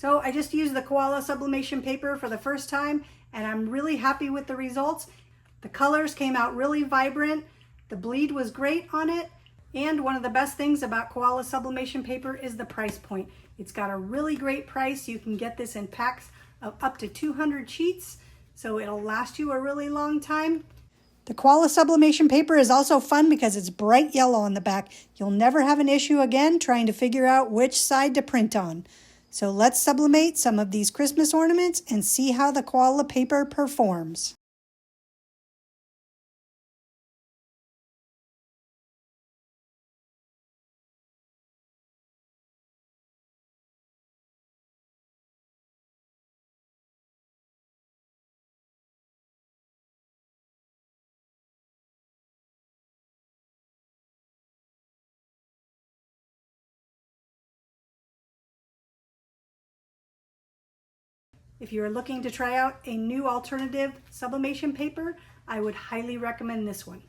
So I just used the Koala Sublimation paper for the first time, and I'm really happy with the results. The colors came out really vibrant. The bleed was great on it. And one of the best things about Koala Sublimation paper is the price point. It's got a really great price. You can get this in packs of up to 200 sheets, so it'll last you a really long time. The Koala Sublimation paper is also fun because it's bright yellow on the back. You'll never have an issue again trying to figure out which side to print on. So let's sublimate some of these Christmas ornaments and see how the Koala paper performs. If you are looking to try out a new alternative sublimation paper, I would highly recommend this one.